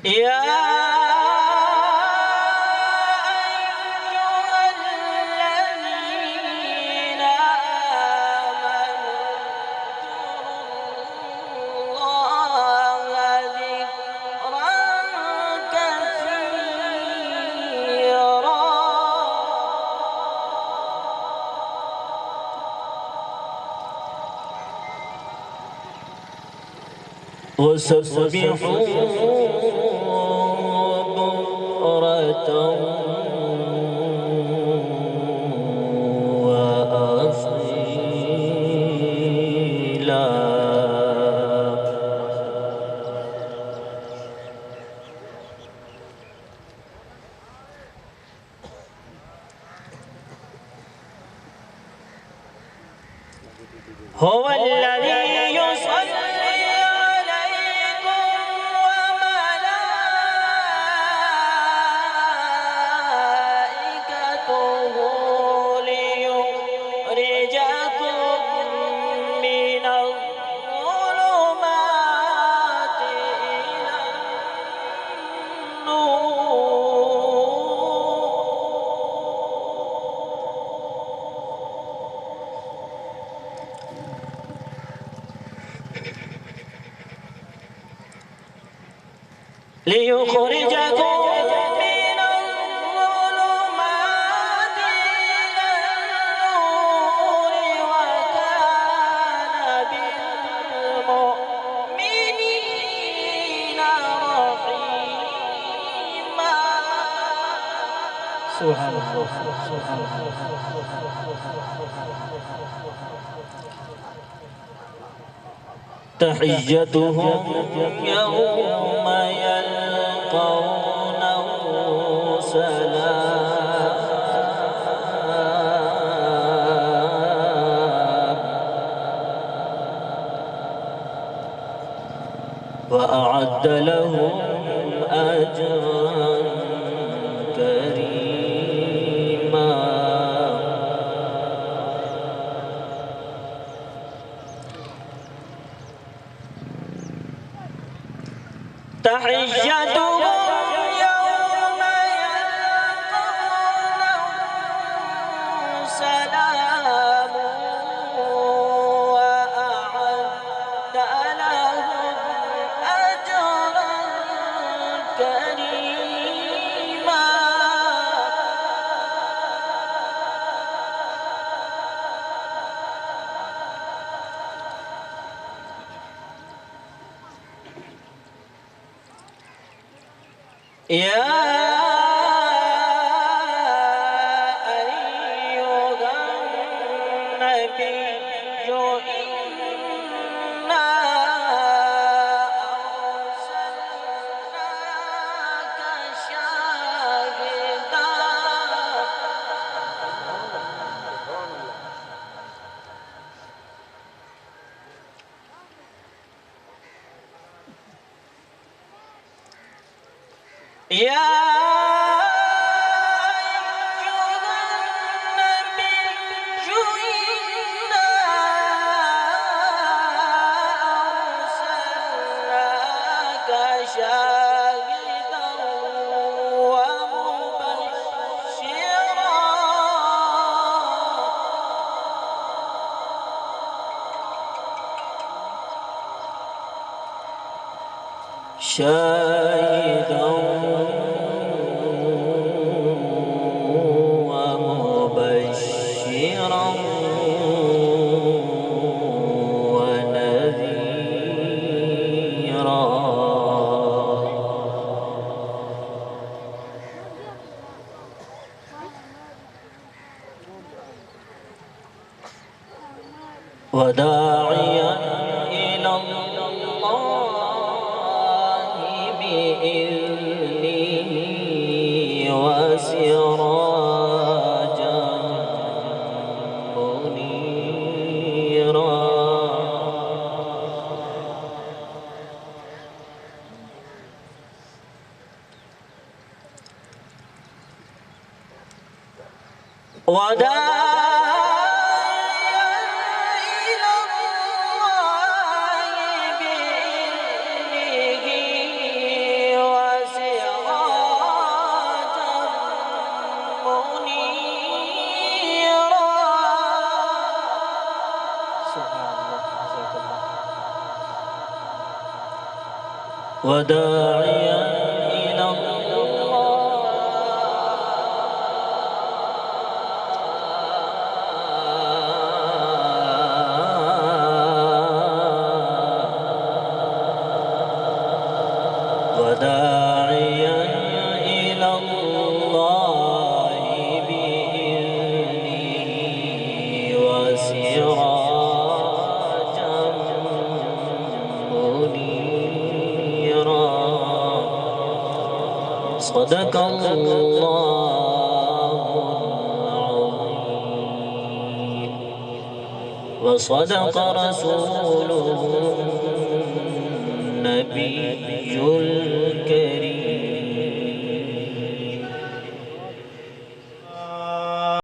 يا وسبحوا بكرة وأصيلا هو الذي يصلي ليخرجكم من الظلمات إلى النور وكان بالمؤمنين رحيما. سبحان الله سبحان الله. تحيتهم يوم يلقونه سلام وأعد لهم أجرا كريما. تحيتهم يوم يلقونه سلام وأعد لهم أجرا كريما. يا أيها النبي إنا أرسلناك شاهدا يا أيها النبي إنا أرسلناك شاهدا ومبشرا شاهدا ومبشرا ونذيرا. وداعيا إلى الله بإذنه وسراجا منيرا. وداعيا إلى الله بإذنه وداعيا إلى وداعيا إلى الله بإذنه وسراجا منيرا صدق الله العظيم وصدق رسوله النبي الكريم